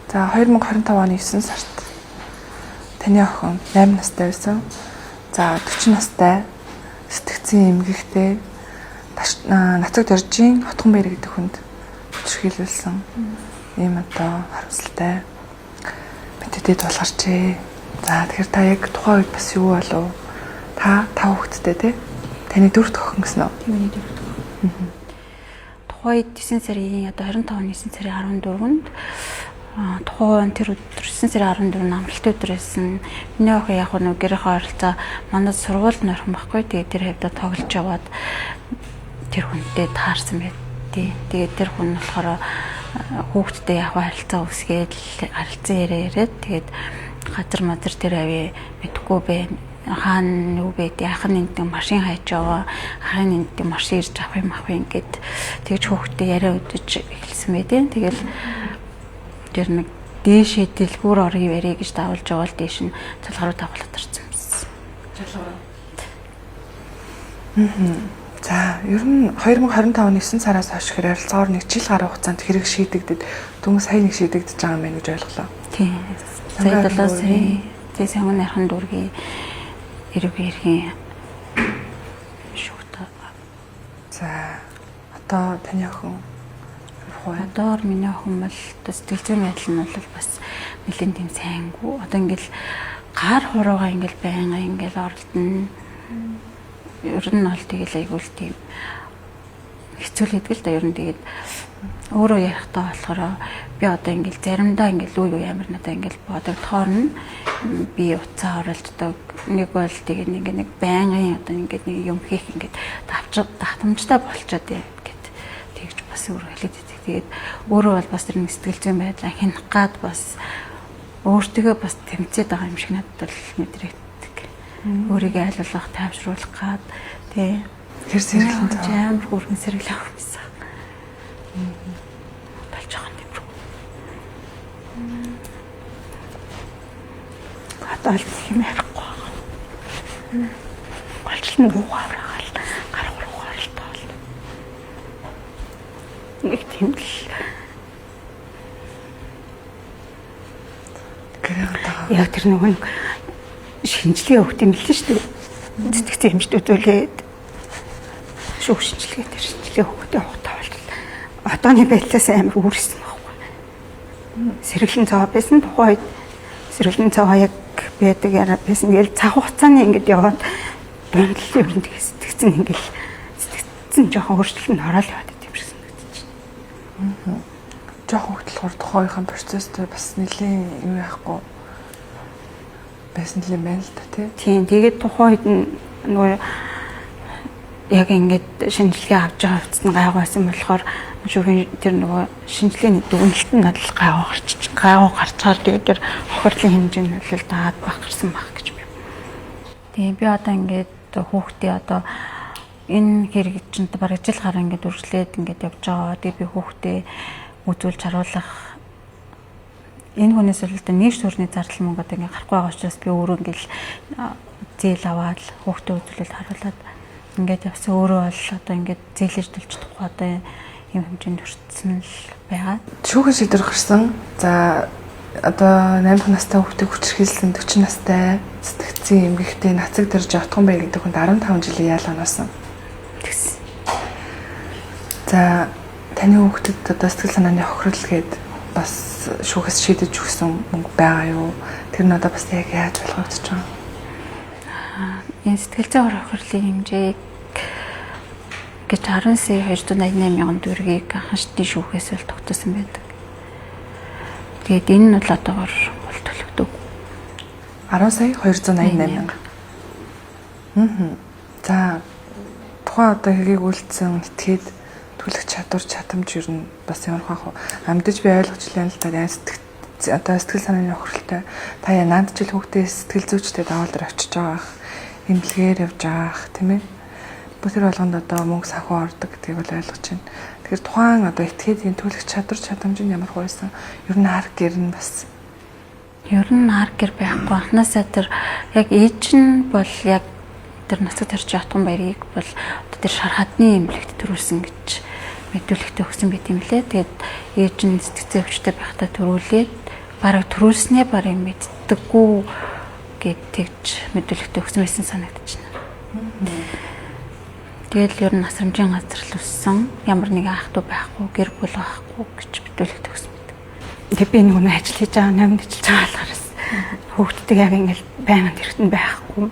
За 2025 оны 9 сард таны охин 8 настай байсан. За 40 настай сэтгцэн эмгэгтэй Нацаг Доржийн Хотгонбаяр гэдэг хүнд хүчрхийлүүлсэн. Ийм одоо харамсалтай мэдээтэй тулгарчээ. За тэгэхээр та яг тухайн үед бас юу болов? Та 5 хүүхэдтэй тий? Таны дөрөвт охин гэсэн үү? Тийм миний дөрөвт охин. Тухайн үед 9 сарын одоо 25 оны 9 сарын 14-нд тухайн тэр өдөр 9 сарын 14 амралтын өдөр байсан. Миний охин яг нэг гэрийнхээ ойролцоо манай сургуульд нөрхөн байхгүй. Тэгээд тэр хэвдэ тоглож яваад тэр хүнтэй таарсан байт. Тэгээд тэр хүн болохоор хүүхдтэй яг харилцаа үсгээд харилцан яриад тэгээд газар мазар тэр авъя мэдхгүй байна. Хаана юу бэ? Яхан нэгэн машин хайж яваа. Хаан нэгэн машин ирж авах юм ингээд тэгж хүүхдтэй яриа өдөж эхэлсэн байдیں۔ Тэгэл тэр нэг дээшээ дэлгүүр орё ярэ гэж давуулж явал дээш нь цалгаруу тавхлаад тарцсан байсан. Цалгаруу. За ер нь 2025 оны 9 сараас хойш хэрэг харилцаагаар нэг жил гаруй хугацаанд хэрэг шийдэгдэд түнс сая нэг шийдэгдэж байгаа юм байна гэж ойлголоо. Тийм. Сая 7 сарын зэсэн нархан дүүргийн эргийн шүүхтэ. За одоо таны охин одоо миний охин бол сэтгэл зүйн байдал нь бол бас нэлээд тийм сайнгүй. Одоо ингээл гар хуруугаа ингээл байнга ингээл оролдоно. Ер нь бол тэгэл айгуул тийм хэцүүлээд л да ер нь тэгээд өөрөө ярихтаа болохоор би одоо ингээл заримдаа ингээл үе амар надаа ингээл бодогдохоор нь би уцаа оролддог. Нэг бол тэгээд нэг байнгын одоо ингээд нэг юм хийх ингээд давтамжтай болчоод ингээд тэгж бас өөрөө хэлээд байдаг. Тэгээд өөрөө бол бас тэр сэтгэл зүйн байдлаа хянах гад бас өөртөө бас тэмцээд байгаа юм шиг надад бол мэдрэгддэг. Өөрийгөө айлуулах, тайвшруулах гад тий. Тэр сэргэлэн цаа амар хүргэн сэргэлэн авсан. Болж байгаа юм бро. Хатаал юм ярихгүй байгаа. Голчлон руугаараа гар руугаар л тоол. Нэг тийм л яг тэр нэг шинжилгээ өгөх юм л шүү дээ. Цэцэгцэн хэмжтүүд үлээд шүүх шинжилгээ тэр шинжилгээ өгөхдөө хутаа болтол. Одооны байдлаас амар үүрсэн байхгүй. Сэргэлэн цаа байсан тухайд сэргэлэн цаа яг байдаг яра байсан. Ингээл цаг хугацааны ингээд яваад дунд л ер нь тэгээ сэтгцэн жоохон өөрчлөлт ороод яваад идэв юм шиг санагдаж байна. Жоохон хөтлөхөр тухайхан процесстэй бас нэлийн юу яахгүй байсан юм байна л да тий. Тийм тэгээд тухайн үед нөгөө яг ингээд шинжилгээ авч байгаа хувцас нь гайгуулсан болохоор шүүхийн тэр нөгөө шинжилгээний дүгнэлт нь бол гайгүй гарцгаар тэгээд тэр хохирлын хэмжээ нь бол даад багарсан баг гэж би. Тийм би одоо ингээд хүүхдээ одоо энэ хэрэг чинь бараг жил гараа ингээд үргэлжлээд ингээд явж байгаа. Тэгээд би хүүхдээ үзүүлж харуулах энэ хүнээс л одоо нийт төрний зардал мөнгө одоо ингээ гарахгүй байгаа учраас би өөрөө ингээл зээл аваад хүүхдээ үзүүлэлт харуулад ингээд явсан. Өөрөө бол одоо ингээд зээлж төлж чадахгүй одоо юм хэмжээнд хүрсэн л байгаа. Шүүхэн шийдвэр гарсан. За одоо 8 настай хүүхдийг хүчирхийлсэн 40 настай сэтгцэн эмгэгтэй Нацаг Доржийн Хотгонбаяр гэдэг хүнд 15 жилийн ял оноосон. Тэгсэн. За таны хүүхдэд одоо сэтгэл санааны хохирол гээд бас шүүхээс шийдэж өгсөн мөнгө байгаа юу? Тэр нь одоо бас яг яаж болгогдож байгаа? Энэ сэтгэл зүйн хохирлын хэмжээг гэж 10 сая 288 мянган төгрөгийг анхны шүүхээс л тогтоосон байдаг. Тэгээд энэ нь бол одоогоор бол төлөгдөв. 10 сая 288 мянга. За тухайн одоо хэргийг үйлдсэн этгээд төлөх чадвар чадамж ер нь бас ямар хаа амдаж би ойлгож байна л да. Одоо сэтгэл санааны хохиролтой та яанд жил хүүхдээ сэтгэл зүйчтэй даавал дээр очиж байгаа эмнэлгээр явж байгаа тийм ээ. Бүтэр болгонд одоо мөнгө санхүү ордог гэдгийг бол ойлгож байна. Тэгэхээр тухайн одоо этгээдийн төлөх чадвар чадамж нь ямар хөөсөн ер нь арга гэр нь бас ер нь арга гэр байхгүй анхнаасаа тэр яг ээж нь бол яг тэр Нацаг Доржийн Хотгонбаярыг бол одоо тэр шар хадны эмнэлэгт төрүүлсэн гэж мэдүүлэгтэй өгсөн байт юм лээ. Тэгээд ээж нь сэтгцэн өвчтэй байхдаа төрүүлээд бараг төрүүлснээ барыг мэддэггүй гэд тэгж мэдүүлэгтэй өгсөн байсан санагдаж байна. Тэгэл ер нь насрамжийн газар л өссөн. Ямар нэг ах トゥ байхгүй, гэр бүл байхгүй гэж мэдүүлэгтэй өгсөн мэт. Тэгээ би нэг ажил хийж байгаа, намд ажиллаж байгаа болохоор хүүхдтэй яг ингээл байнга тэрхтэн байхгүй.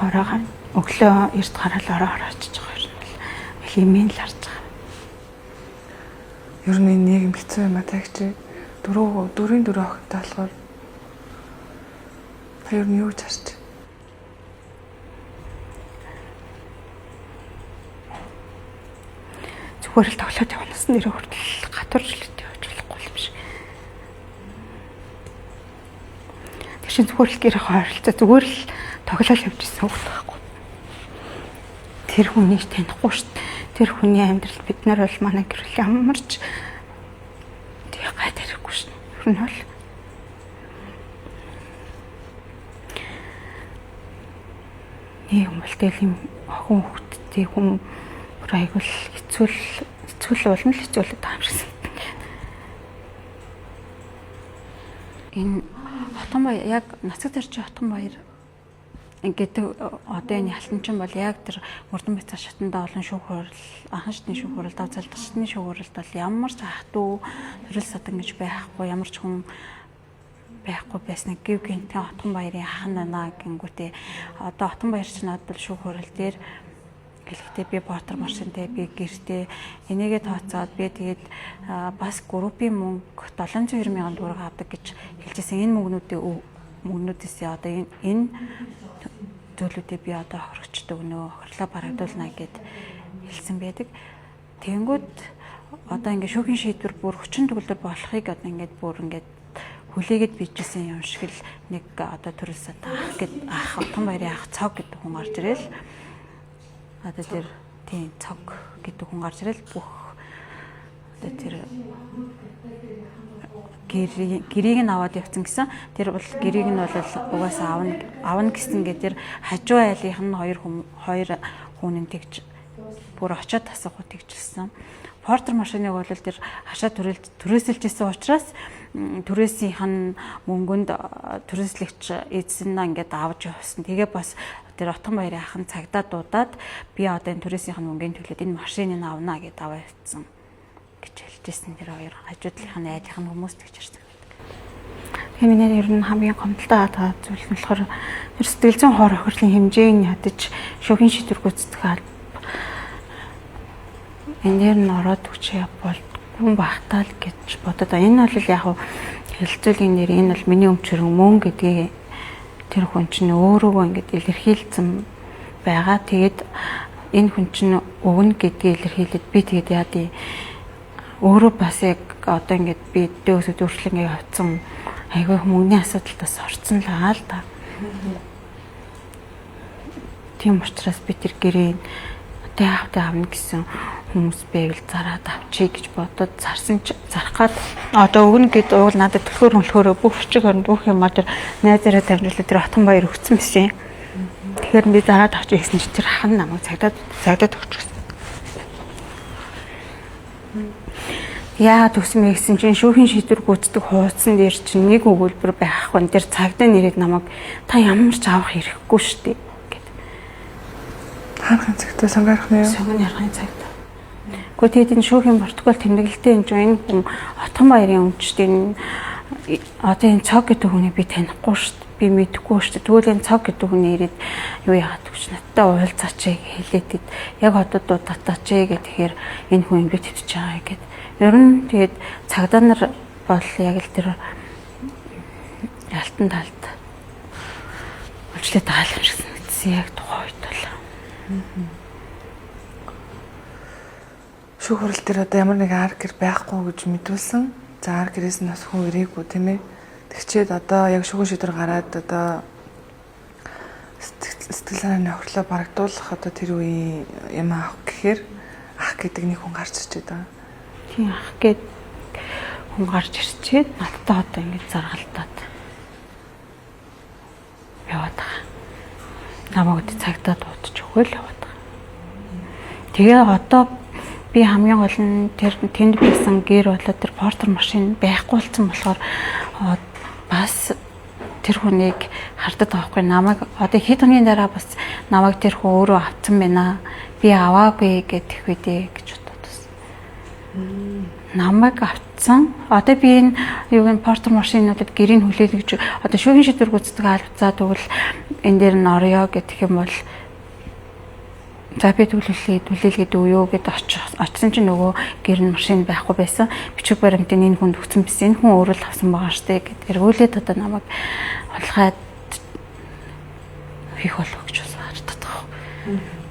Ороогоо өглөө эрт гараал ороо очиж байгаа юм бол имэйл л харж байгаа. Ер нь нийгэм хэцүү юм а тагч дөрвийн дөрөв охинтой болохоор та ер нь юу гэж харж? Зүгээр л тоглоод явнаас нэрээ хүртэл гатуурчлалт явж болохгүй юм шиг. Тэр чинь зүгээр л гэр хойролцоо зүгээр л тоглоод явж исэн үг байхгүй. Тэр хүнийг танихгүй шүү дээ. Тэр хүний амьдрал бид нар бол манай гэрэл ямарч тэг гайд хэрэггүй шүү дээ. Ер нь бол юм бол тэгэл юм охин хүүхдтэй хүн бүр айгуул хэцүү болно л хэцүүлээд байгаа юм шиг. Энэ Хотон баяр яг Нацаг Зарчийн Хотон баяр ингээд одоо энэ ялтанчин бол яг тэр Мөрдөн Бяцаа шатанда олон шүүх хурал, анхан шатны шүүх хурал, давцалдах шатны шүүх хуралд бол ямар ч ах トゥ төрөл садан гэж байхгүй, ямар ч хүн байхгүй байсан. Гів гинтэн Хотон баярын ах нь наа гингүүтээ одоо Хотон баяр чинь надад шүүх хурал дээр гэлэхдээ би ботор машинтай, би гэртээ энийгээ тооцоод би тэгээд бас группийн мөнгө 702 мянган төгрөг авдаг гэж хэлжсэн. Энэ мөнгнүүдээс одоо энэ зүйлүүдээ би одоо хөрөгчдөг нөө охирлоо барагдуулна гэд хэлсэн байдаг. Тэнгүүд одоо ингээд шүүхийн шийдвэр бүр хүчин төгөлдөр болохыг одоо ингээд бүр ингээд хүлээгээд бичсэн юм шиг л нэг одоо төрөлсөд ах гэд ах Хотон баярын ах цог гэдэг хүн гарч ирэл одоо тэр тийм цог гэдэг хүн гарч ирэл бүх одоо тэр гэрийг нь аваад явцсан гэсэн. Тэр бол гэрийг нь бол угаасаа авна гэсэн гэ тэр хажуу айлынх нь хоёр хүн нь тэгж бүр очиод тасах уу тэгжсэн. Портер машиныг бол тэр хашаа түрээсэлжсэн учраас түрээсийнх нь мөнгөнд түрээслэгч эзэн нь ингээд авч явсан. Тэгээ бас тэр Хотон баярын ахын цагдаа дуудаад би одоо энэ түрээсийнх нь мөнгөний төлөөд энэ машиныг авна гэдээ аваа явцсан гэж хэлжсэн. Тэр хоёр хажуудлынх нь айлынх нь хүмүүс тэгж ирсэн. Хэмнээр ер нь хамгийн гомдолтой байгаа зүйл нь болохоор тэр сэтгэл зүйн хор охирлын хэмжээг ядаж шүүхийн шийдвэр гүйцэтгэх энээр нь ороод өгчээ болдгүй багтаал гэж бодод. Энэ бол яг хэлцүүлгийн нэр энэ бол миний өмчрөн мөн гэдгийг тэр хүн чинь өөрөөгөө ингээд илэрхийлсэн байгаа. Тэгээд энэ хүн чинь өгнө гэдгийг илэрхийлээд би тэгээд яадیں۔ Өөрөө бас яг одоо ингээд би дөөсөд өөрчлөнгөө явцсан айгүй хүмүүний асуудалтаас орцсон л аа л да. Тийм учраас би тэр гэрээ одоо авна гэсэн хүмүүс байвал зараад авчий гэж бодоод зарсан ч зарах гад одоо өгнө гэд уул надад төлхөөр бүх хүчиг өрн бүх юм одоо найзаараа тавьжуулаад тэр Хотон баяр өгсөн байсан. Тэгэхээр би зараад авчий гэсэн чи тэр хан намайг цагдаад өгчихсэн. Яа төгсөн мэ гэсэн чинь шүүхийн шийдвэр гүйцэтгэх хуудсан дээр чинь нэг өгүүлбэр байхгүй нь тэр цагдаа нэрээд намайг та ямар ч авах хэрэггүй шүү дээ гэд. Хаанхын цагтаа сангарах нь юу? Сангарахын цагтаа. Гэхдээ тэгээд энэ шүүхийн протокол тэмдэглэлтэй энэ хүн Хотон баярын өмчтийн одоо энэ цог гэдэг хүнийг би танихгүй шүү дээ. Би мэдэхгүй шүү дээ. Тэгвэл энэ цог гэдэг хүний ирээд юу яагаад гэж надтай уулзаач хэлээд яг одоо дуудаач гэхээр энэ хүн ингэж хэвчэж байгаа гэд. Ер нь тэгээд цагдаа нар бол яг л тэр алтан талд өлчлөө таалагдсан гэсэн яг тухайн үед бол. Шүүх хурал дээр одоо ямар нэг ар гэр байхгүй гэж мэдүүлсэн. За ар гэрээс нь бас хүн ирээгүй тийм ээ. Тэгчээд одоо яг шүүхийн шийдвэр гараад одоо сэтгэл санааны охирлоо барагдуулах одоо тэр үеийн юм аах гэхээр ах гэдэг нэг хүн гарч ирчээд байгаа. Тийм ах гэд хүн гарч ирчээд надтай одоо ингэж заргалтаад яваад байгаа. Намайг цагтаа дуудаж өгөөл яваад байгаа. Тэгээ одоо би хамгийн гол нь тэр тэнд байсан гэр болоод тэр портер машин байхгүй болсон болохоор тэр хүнийг харддаг байхгүй намайг одоо хэд хоногийн дараа бас намайг тэр хүн өөрөө авсан байна. Би аваагүй гэдэг үедээ гэж бодсон. Намайг авцсан. Одоо би энэ юугийн портер машинуудад гэрийг хүлээлгэж гэж одоо шүүхийн шийдвэр гүйцэтгэх албацаа тэгвэл энэ дээр нь орё гэх юм бол за би түлхэлгээд үеё гэд очсон чинь нөгөө гэр нь машин байхгүй байсан. Бичиг баримтын энэ хүнд өгсөн биз. Энэ хүн өөрөө л авсан байгаа штэ гэд эргүүлээд одоо намайг олхаад хийх болов гэж бас харагдаад байгаа.